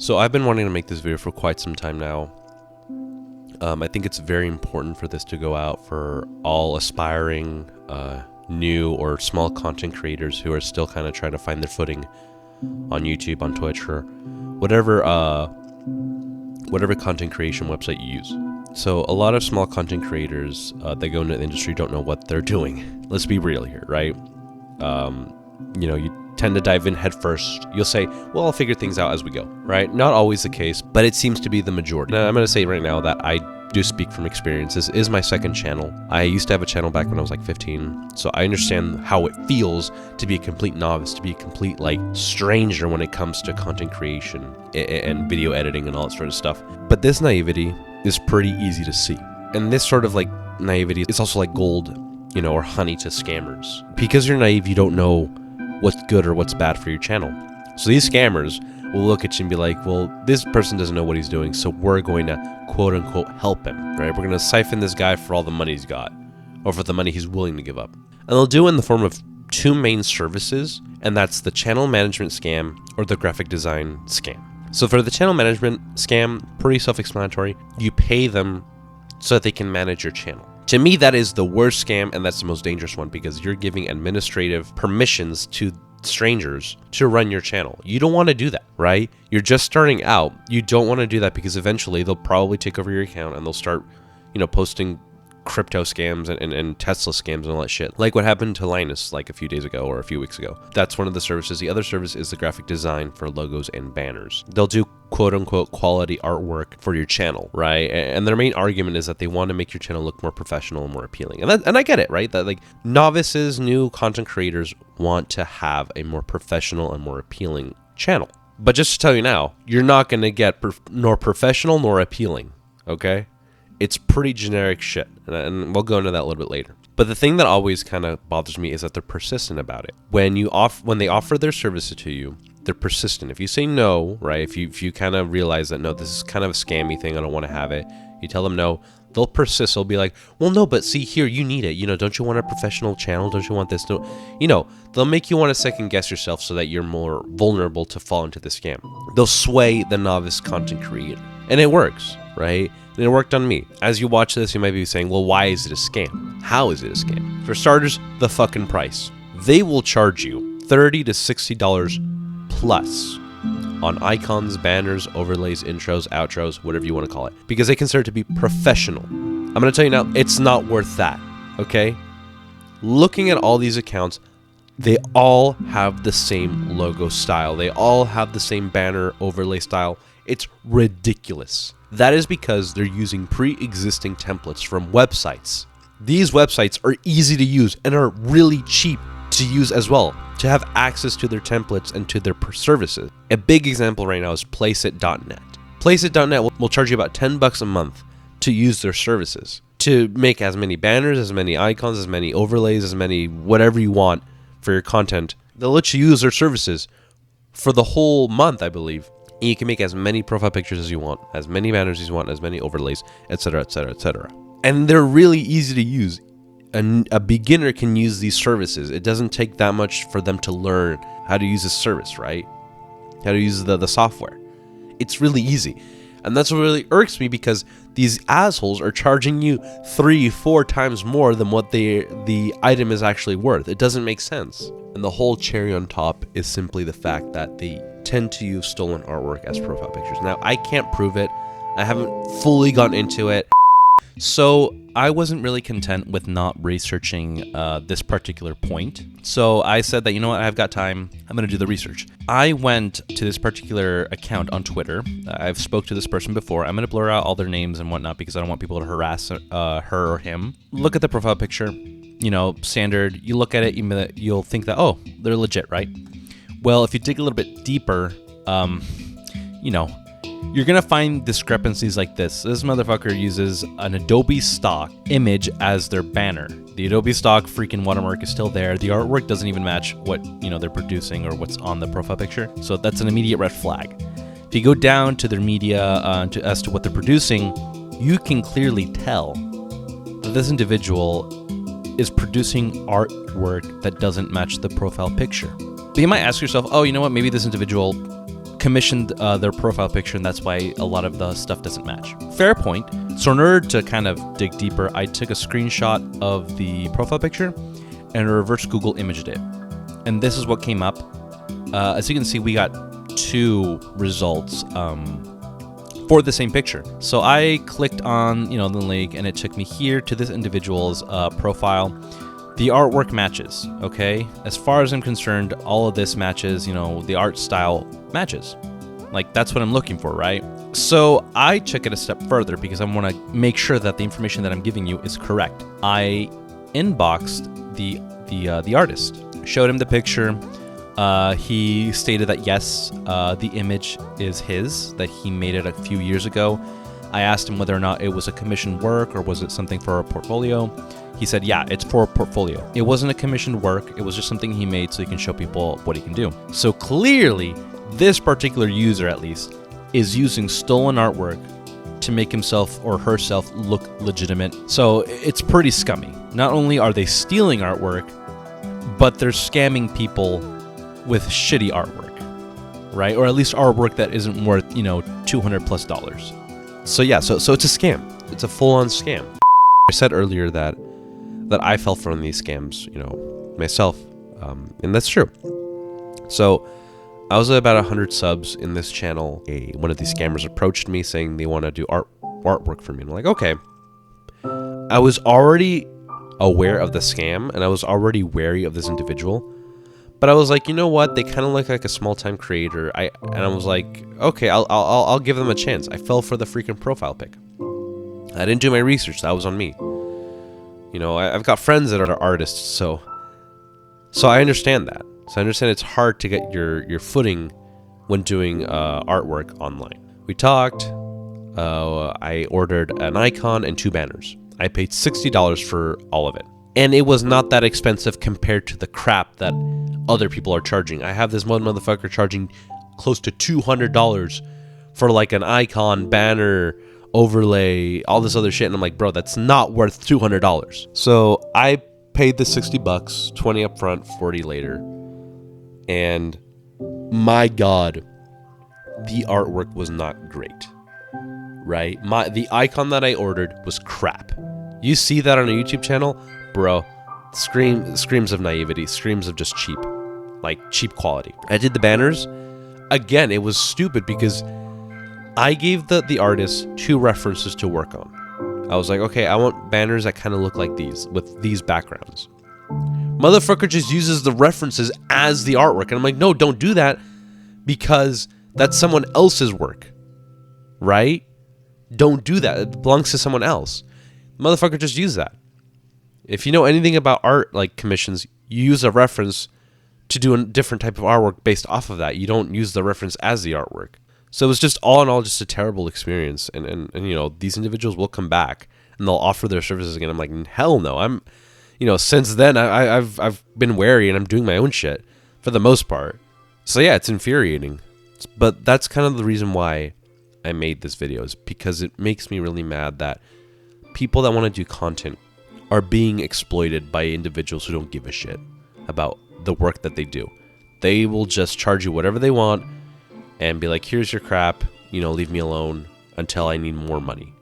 So I've been wanting to make this video for quite some time now. I think it's very important for this to go out for all aspiring new or small content creators who are still kind of trying to find their footing on YouTube, on Twitch, or whatever content creation website you use. So a lot of small content creators that go into the industry don't know what they're doing. Let's be real here, right? You tend to dive in head first. You'll say, well, I'll figure things out as we go, right? Not always the case, but it seems to be the majority. Now, I'm going to say right now that I do speak from experience. This is my second channel. I used to have a channel back when I was like 15, so I understand how it feels to be a complete novice, to be a complete stranger when it comes to content creation and video editing and all that sort of stuff. But this naivety is pretty easy to see. And this sort of naivety is also like gold, or honey to scammers. Because you're naive, you don't know what's good or what's bad for your channel. So these scammers will look at you and be like, well, this person doesn't know what he's doing, so we're going to quote unquote help him, right? We're going to siphon this guy for all the money he's got, or for the money he's willing to give up. And they'll do it in the form of two main services, and that's the channel management scam or the graphic design scam. So for the channel management scam, pretty self-explanatory. You pay them so that they can manage your channel. To me, that is the worst scam, and that's the most dangerous one, because you're giving administrative permissions to strangers to run your channel. You don't want to do that, right? You're just starting out. You don't want to do that because eventually they'll probably take over your account and they'll start, posting crypto scams and Tesla scams and all that shit. Like what happened to Linus a few days ago or a few weeks ago. That's one of the services. The other service is the graphic design for logos and banners. They'll do quote unquote quality artwork for your channel, right? And their main argument is that they want to make your channel look more professional and more appealing. And I get it, right? That novices, new content creators want to have a more professional and more appealing channel. But just to tell you now, you're not going to get nor professional nor appealing, okay? It's pretty generic shit, and we'll go into that a little bit later. But the thing that always kind of bothers me is that they're persistent about it. When they offer their services to you, they're persistent. If you say no, right, if you kind of realize that, no, this is kind of a scammy thing, I don't want to have it, you tell them no, they'll persist. They'll be like, well, no, but see here, you need it. Don't you want a professional channel? Don't you want this? They'll make you want to second guess yourself so that you're more vulnerable to fall into the scam. They'll sway the novice content creator. And it works, right? And it worked on me. As you watch this, you might be saying, well, why is it a scam? How is it a scam? For starters, the fucking price. They will charge you $30 to $60 plus on icons, banners, overlays, intros, outros, whatever you want to call it, because they consider it to be professional. I'm going to tell you now, it's not worth that, okay? Looking at all these accounts, they all have the same logo style. They all have the same banner overlay style. It's ridiculous. That is because they're using pre-existing templates from websites. These websites are easy to use and are really cheap to use as well, to have access to their templates and to their services. A big example right now is Placeit.net. Placeit.net will charge you about $10 a month to use their services, to make as many banners, as many icons, as many overlays, as many whatever you want for your content. They'll let you use their services for the whole month, I believe. And you can make as many profile pictures as you want, as many banners as you want, as many overlays, etc., etc., etc. And they're really easy to use. A beginner can use these services. It doesn't take that much for them to learn how to use this service, right? How to use the software. It's really easy. And that's what really irks me, because these assholes are charging you 3-4 times more than what the item is actually worth. It doesn't make sense. And the whole cherry on top is simply the fact that they tend to use stolen artwork as profile pictures. Now, I can't prove it. I haven't fully gotten into it. So I wasn't really content with not researching this particular point. So I said that, I've got time. I'm going to do the research. I went to this particular account on Twitter. I've spoke to this person before. I'm going to blur out all their names and whatnot because I don't want people to harass her or him. Look at the profile picture. Standard. You look at it, you'll think that, oh, they're legit, right? Well, if you dig a little bit deeper, you're going to find discrepancies like this. This motherfucker uses an Adobe stock image as their banner. The Adobe stock freaking watermark is still there. The artwork doesn't even match what, they're producing or what's on the profile picture. So that's an immediate red flag. If you go down to their media as to what they're producing, you can clearly tell that this individual is producing artwork that doesn't match the profile picture. But you might ask yourself, oh, you know what? Maybe this individual commissioned their profile picture, and that's why a lot of the stuff doesn't match. Fair point. So in order to kind of dig deeper, I took a screenshot of the profile picture and reverse Google imaged it. And this is what came up. As you can see, we got 2 results for the same picture. So I clicked on, the link, and it took me here to this individual's profile. The artwork matches, okay? As far as I'm concerned, all of this matches, the art style matches. Like, that's what I'm looking for, right? So I took it a step further because I want to make sure that the information that I'm giving you is correct. I inboxed the artist, showed him the picture. He stated that yes, the image is his, that he made it a few years ago. I asked him whether or not it was a commissioned work or was it something for a portfolio. He said, yeah, it's for a portfolio. It wasn't a commissioned work. It was just something he made so he can show people what he can do. So clearly, this particular user, at least, is using stolen artwork to make himself or herself look legitimate. So it's pretty scummy. Not only are they stealing artwork, but they're scamming people with shitty artwork, right? Or at least artwork that isn't worth, $200+. So yeah, so it's a scam. It's a full-on scam. I said earlier that I fell for one of these scams, myself, and that's true. So I was at about 100 subs in this channel. One of these scammers approached me saying they want to do artwork for me. And I'm like, okay. I was already aware of the scam, and I was already wary of this individual. But I was like, you know what? They kind of look like a small-time creator. And I was like, okay, I'll give them a chance. I fell for the freaking profile pic. I didn't do my research. That was on me. I've got friends that are artists, so I understand that. So I understand it's hard to get your footing when doing artwork online. We talked. I ordered an icon and 2 banners. I paid $60 for all of it. And it was not that expensive compared to the crap that other people are charging. I have this one motherfucker charging close to $200 for like an icon, banner, overlay, all this other shit. And I'm like, bro, that's not worth $200. So I paid the $60, 20 up front, 40 later. And my God, the artwork was not great, right? The icon that I ordered was crap. You see that on a YouTube channel, bro, screams of naivety, screams of just cheap quality. I did the banners. Again, it was stupid because I gave the artist 2 references to work on. I was like, okay, I want banners that kind of look like these, with these backgrounds. Motherfucker just uses the references as the artwork. And I'm like, no, don't do that, because that's someone else's work, right? Don't do that. It belongs to someone else. Motherfucker just use that. If you know anything about art, like commissions, you use a reference to do a different type of artwork based off of that. You don't use the reference as the artwork. So it was just all in all just a terrible experience. And these individuals will come back and they'll offer their services again. I'm like, hell no. Since then I've been wary and I'm doing my own shit for the most part. So yeah, it's infuriating. But that's kind of the reason why I made this video, is because it makes me really mad that people that want to do content are being exploited by individuals who don't give a shit about the work that they do. They will just charge you whatever they want and be like, here's your crap, leave me alone until I need more money.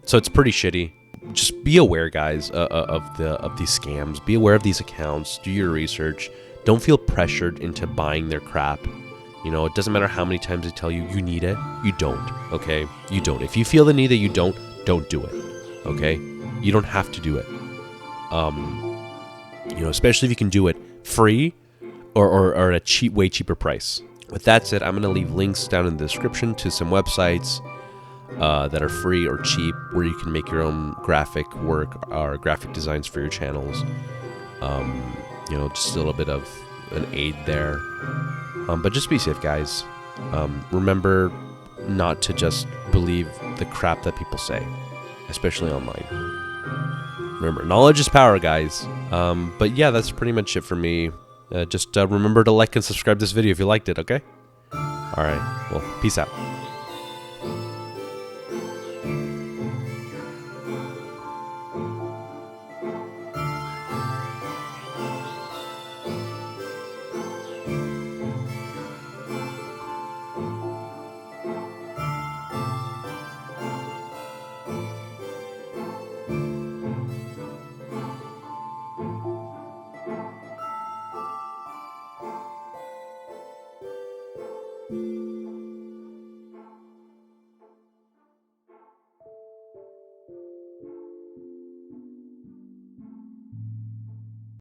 So it's pretty shitty. Just be aware, guys, of these scams. Be aware of these accounts. Do your research. Don't feel pressured into buying their crap. It doesn't matter how many times they tell you you need it. You don't, okay? You don't. If you feel the need that you don't do it, okay? You don't have to do it. Especially if you can do it free or at a cheap, way cheaper price. With that said, I'm going to leave links down in the description to some websites that are free or cheap, where you can make your own graphic work or graphic designs for your channels. Just a little bit of an aid there. But just be safe, guys. Remember not to just believe the crap that people say, especially online. Remember, knowledge is power, guys. But yeah, that's pretty much it for me. Just remember to like and subscribe this video if you liked it, okay? Alright, well, peace out.